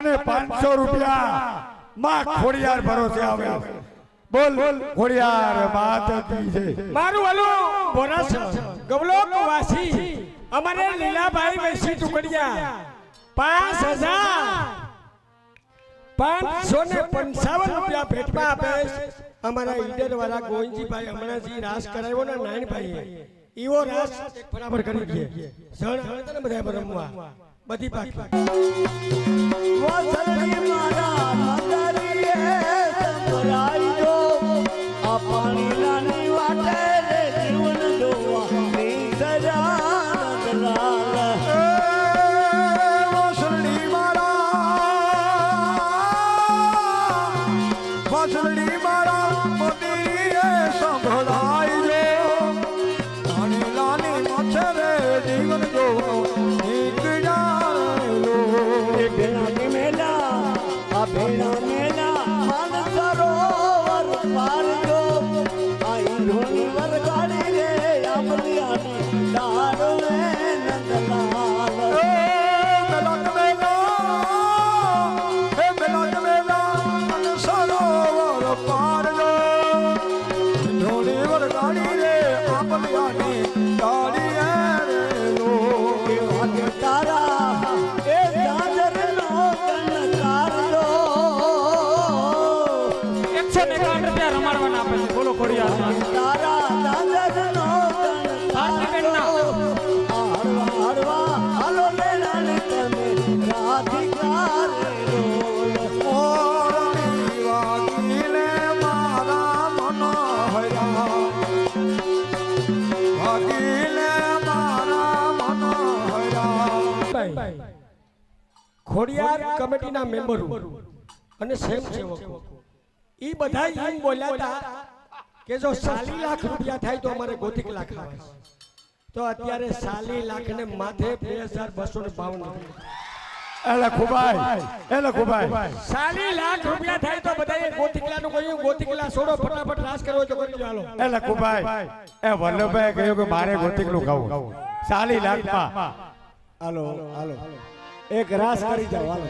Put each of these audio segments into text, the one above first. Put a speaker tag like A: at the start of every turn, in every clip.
A: 500 રૂપિયા માં ખોડિયાર ભરોસે આવે બોલ ખોડિયાર માત કી જય
B: મારું હલો બોનસ ગવલોક વાસી અમારે લીલાભાઈ વૈસી ટુકડિયા 5555 રૂપિયા ભેટમાં આપે અમારા ઈડર વાળા ગોવિંદજીભાઈ હમણાંજી રાસ કરાવ્યો ને નાનભાઈએ ઈવો રાસ બરાબર કરી દે સણ આવે ને બધા રમવા બધી પાકી
C: વાસળી મારા મગરીએ સંભળાઈ જો આ પાણી લાની વાટે રે જીવન જોવા ની સજાનંદ લાલ
A: વાસળી મારા મોતીએ સંભળાઈ જો પાણી લાની માથે રે જીવન જોવા
C: भेड़ा मेला मन सरोवर पार जो आई धोनी वर गाड़ी रे अमलियानी डार में नंदलाल
A: मिलन मेला मन सरोवर पार जो धोनी वर गाड़ी रे अमलियानी डाली रे लो
C: तारा ए दादर नो
B: બોલો ખોડિયાર
C: તારા દાદર નો હળવા હાલો મેળા ને તમે રાધિકા રે રોલ
A: મોરની વાગીને મારા મન હરા વાગીને મારા મન હરા
B: ખોડિયાર કમિટીના મેમ્બરો અને સ્વયંસેવકો ઈ બધા એમ બોલ્યા હતા કે જો 40 લાખ રૂપિયા થાય તો અમારે ગોતિક લાખ આવે તો અત્યારે 40 લાખ ને માથે 2252
A: એલા ખુબાઈ
B: 40 લાખ રૂપિયા થાય તો બધાએ ગોતિકલા નું કહ્યું ગોતિકલા છોડો ફટાફટ રાસ કરવો તો કરી ચાલો
A: એલા ખુબાઈ એ વલ્લભભાઈ કહ્યું કે મારે ગોતિકલું ખાવું 40 લાખ માં
C: હાલો એક રાસ કરી જાવ હાલો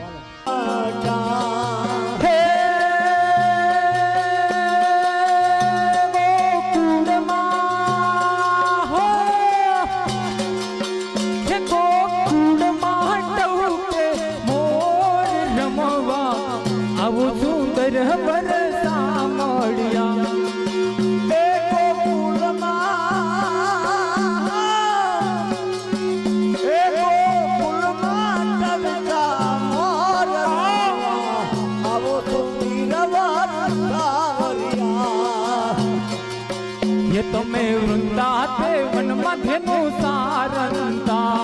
D: તમે વૃંદા તે વન મધ્યનું સારંતા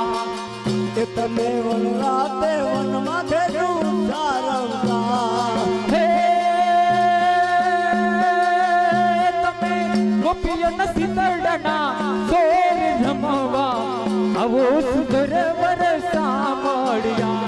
C: એ તમે વનરા તે વન મધ્યનું સારંતા
D: હે તમે ગોપીઓન સિતરડના સોર રમવા આવો સુંદર વરસા મળ્યા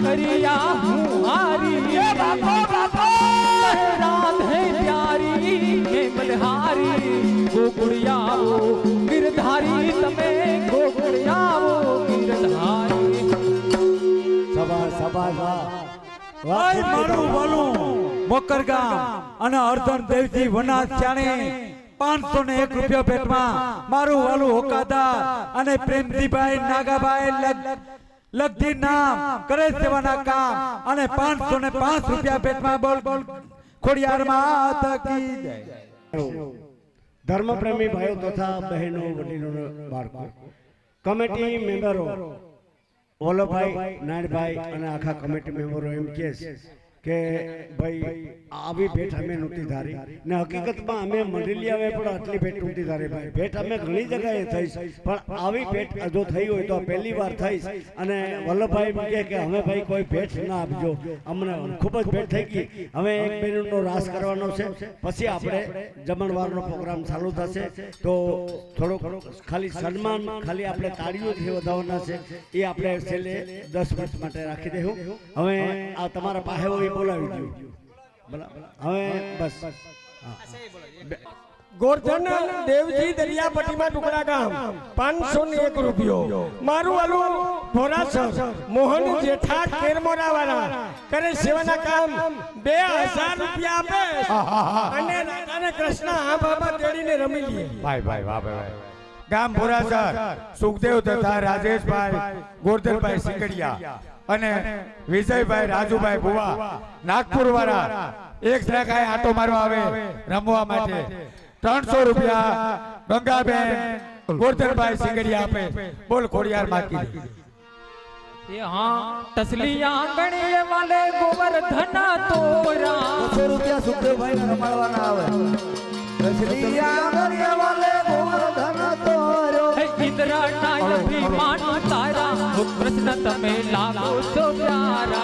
D: करिया हारी राधे प्यारी के बलहारी गोकुड़ियाओ गिरधारी तमे गोकुड़ियाओ गिरधारी
C: सभा
B: ભાઈ મારું બોલું
E: મોકરગામ અને અર્ધન દેવજી વનાથ ચાણે 501 રૂપિયા ભેટમાં મારું વાલું હોકાદાર અને પ્રેમજીભાઈ નાગાભાઈ લગજી નામ કરે સેવાના કામ અને 505 રૂપિયા ભેટમાં બોલ ખોડિયાર માતા કી જય.
C: ધર્મપ્રેમી ભાઈઓ તથા બહેનો વડીલો બાળકો કમિટી મેમ્બરો વલ્લભભાઈ નાયણભાઈ અને આખા કમિટી મેમ્બરો એમ કહે કે ભાઈ આવી ભેટ અમે નહોતી ધારી ને હકીકતમાં અમે મંડળી આવે પણ આટલી ભેટ નહોતી ધારી ભાઈ. ભેટ અમે ઘણી જગ્યાએ થઈ પણ આવી ભેટ જો થઈ હોય તો પહેલી વાર થઈ. અને વલ્લભભાઈ કહે કે અમે ભાઈ કોઈ ભેટ ના આપજો, અમને ખૂબ જ ભેટ થઈ ગઈ. હવે એક બહેનોનો રાસ કરવાનો છે, પછી આપણે જમણવારનો પ્રોગ્રામ ચાલુ થશે. તો થોડોક ખાલી સન્માન ખાલી આપણે તાળીઓથી વધારવાના છે, એ આપણે છેલ્લે 10 મિનિટ માટે રાખી દેવું. હવે આ તમારા પાસે હોય બોલાવી દઉં. હવે બસ
B: ગોરધન દેવજી દરિયાપટ્ટીમાં ટુકડા ગામ 501 રૂપિયો. મારું વાલું ભોરાસર મોહન જેઠા કેરમોરાવાળા કરે સેવાના કામ 2000 રૂપિયા આપે અને રાધાને કૃષ્ણ આ બાબા તેડીને રમી લે.
A: ભાઈ ભાઈ વાહ ભાઈ. ગામ ભોરાસર સુખદેવ તથા રાજેશભાઈ ગોરધનભાઈ સિકડિયા અને વિજયભાઈ રાજુભાઈ ભુવા નાગપુર વાળા એક જગ્યાએ આટો મારવા આવે રમવા માટે 300 રૂપિયા ગંગાબેન ગોરધનભાઈ સિકડિયા આપે. બોલ ખોડિયાર માકી.
D: ये हाँ तसली आंगणे वाले गोवर्धना तोरा
E: 200 રૂપિયા સુખદેવભાઈ રમાડવાના આવે. તસલી આંગણે વાલે ગોવર્ધન તોરો
D: इंद्रा नाय अभिमान तारा वो कृष्ण तमे लागो तो प्यारा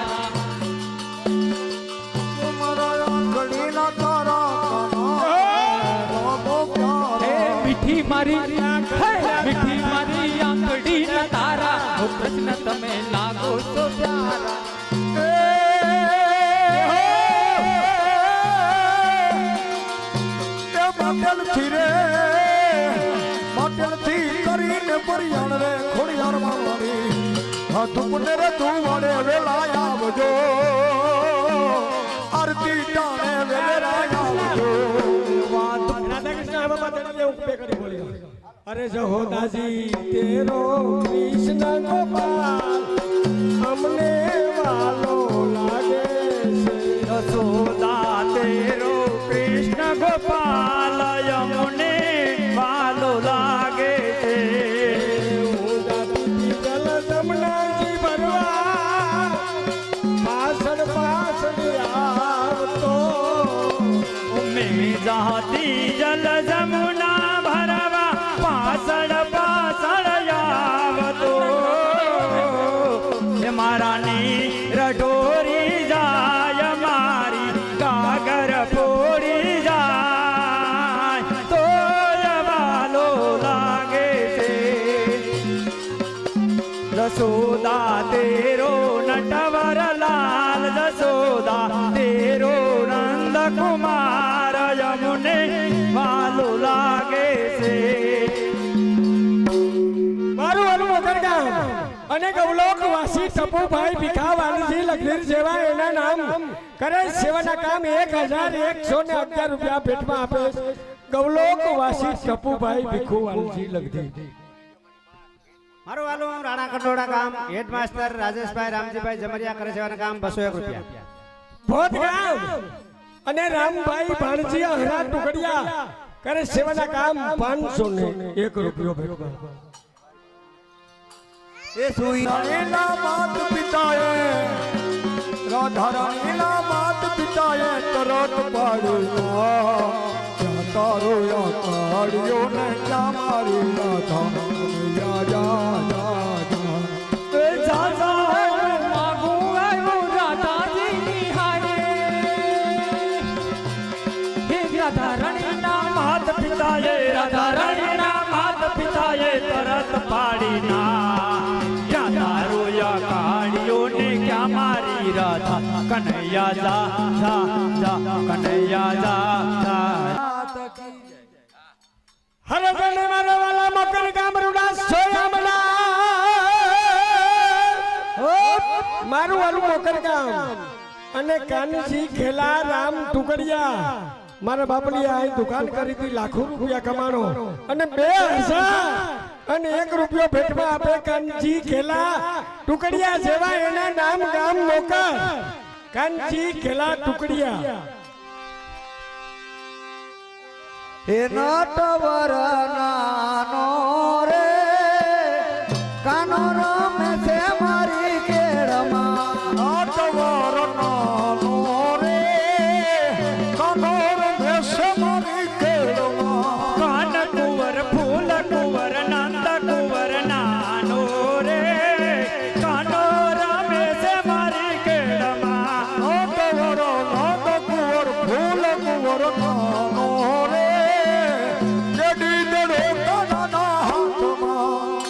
D: मीठी मारी मीठी मारी आंगड़ी न तारा वो कृष्ण तमे लागो तो प्यारा
A: પરિયાણ રે ખોડિયાર મારવાની હા તુમને રે તું વાડે વેલા આવજો આરતી ટાણે વેલા આવજો.
B: રાધા કૃષ્ણ આ બાબા તેડીને ઉપે કરી બોલ્યો, અરે જહોદાજી તેરો કૃષ્ણ ગોપાલ અમને વાલો લાગે છે.
E: યશોદા તેરો કૃષ્ણ ગોપાલ યમુને વાલો લાગે છે.
B: જલ જમનાજી ભરવા પાછળ પાછળ આવતો
E: મેં જાતી જલ જમુના ભરવા પાછળ પાછળ આવતો મારાની રઢોરી જાય મારી કાગર ફોડી જાય તો વાલો લાગે છે. જશોદા તેરો નટવર લાલ જશોદા તેરો નંદ કુમાર યમુને વાલો લાગે છે.
B: મારું વાલું મોકરગામ અને ગૌલોક વાસી ટપુભાઈ ભીખાવાનજી લખીર સેવા એના નામ કરે સેવાના કામ 1111 રૂપિયા ભેટમાં આપે. ગૌલોક વાસી ટપુભાઈ ભીખુવાનજી લખીર.
F: મારું વાલું રાણા કંડોળા ગામ હેડમાસ્ટર રાજેશભાઈ રામજીભાઈ જમરિયા કરે સેવાના કામ 201 રૂપિયા.
B: ભોત ગામ અને રામભાઈ ભાણજી હરા ટુકડિયા કરે સેવાના કામ 501 રૂપિયો ભેટમાં.
E: એ સુઈ
A: રાણીના માત પિતાએ રાધા રાણીના માત પિતાએ તરત પાડ્યો તારો કાઢ્યો ને ક્યાં મારી રાધા જા જા જા
E: માત પિતાએ રાધા રાણીના માત પિતાએ તરત પાડી ના ક્યાં તારો કાઢ્યો ને ક્યાં મારી રાધા કનૈયા જા જા જા કનૈયા જા જા.
B: હરે ગણે મારા વાલા મકર ગામ રૂડા સોયામલા મારું વાલું મકર ગામ અને કાનજી ખેલા રામ ટુકડિયા મારા બાપલી આ દુકાન કરી હતી લાખો રૂપિયા કમાણો અને 2000 અને 1 રૂપિયો ભેટમાં આપે કાનજી ખેલા ટુકડિયા જેવા એના નામ ગામ નોકર કાનજી ખેલા ટુકડિયા
G: હે નટવર નાનો રે કાનો રમે છે મારી કેળમાં નટવર નાનો રે કાનો રમે છે મારી કેળમાં
D: કાન કુંવર ફૂલ કુંવર નંદ કુંવર નાનો રે કાનો રમે છે મારી કેળમાં
G: નટવર નાનો કુંવર ફૂલ કુંવર નાનો રે જડી દડો કાનાના હાથમાં.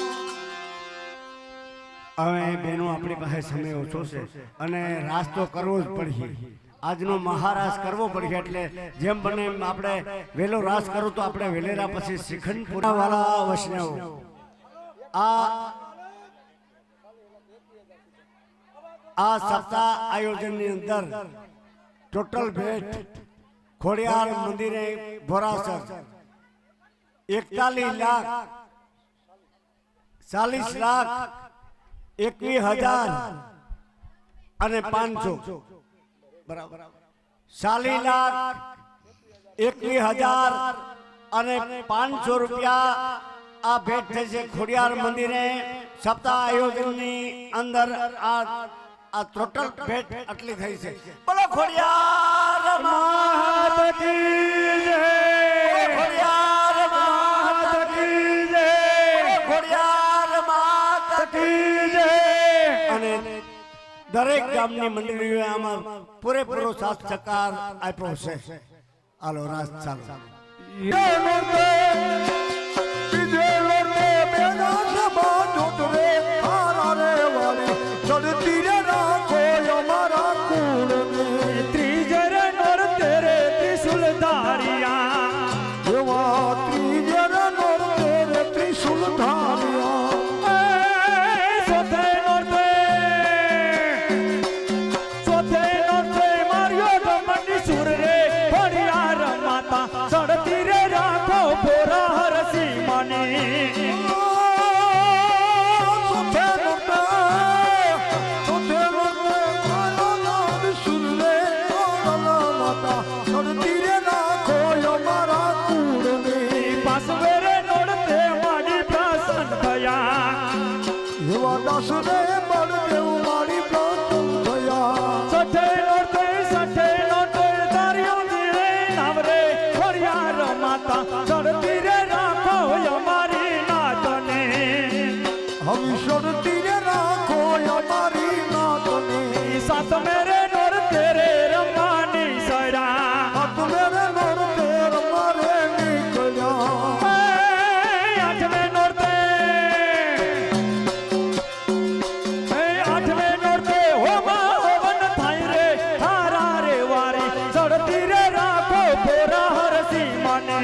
C: હવે બેનો આપણી પાસે સમય ઓછો છે અને રાસ તો કરવો જ પડશે. આજનો મહારાસ કરવો પડશે એટલે જેમ બને એમ આપણે વહેલો રાસ કરો તો આપણે વેલેરા પછી શિખંડપુરા વાળા વૈષ્ણવ આ સપ્તાહ આયોજનની અંદર ટોટલ ભેટ ખોડિયાર મંદિરે ભોરાસર 41 લાખ 40 લાખ 21,000 અને 500 બરાબર 40 લાખ 21,000 અને 500 રૂપિયા આ ભેટ થશે ખોડિયાર મંદિરે સપ્તાહ આયોજનની અંદર આ ટોટલ ભેટ આટલી થઈ છે. બોલો ખોડિયાર માત કી જય, ખોડિયાર માત કી જય, ખોડિયાર માત કી જય. અને દરેક ગામની મંડળીઓએ આમાં પૂરેપૂરો સાથ સહકાર આપ્યો છે. હાલો રાસ ચાલો.
D: ત્રીજર નોર તેરે ત્રિશુલ ધારિયા સોથે નોરતે માર્યો રમણી સુર રે ફળિયાર માતા સડતી રે રાખો ભોરા હરસી માની પાસવેરે નોડતે મારી પ્રસન્ન થયા સઠે નોડતે તારીઓ દીરે નાવરે ફળિયાર માતા સડતી રે રાખો અમારી નાતને સાત મેરે નોડતે રે રમવાની સરા આઠમે નોરતે હોમા હોવન થાય રે હારા રે વારી સડતી રે રાખો ભોરા હરસી માને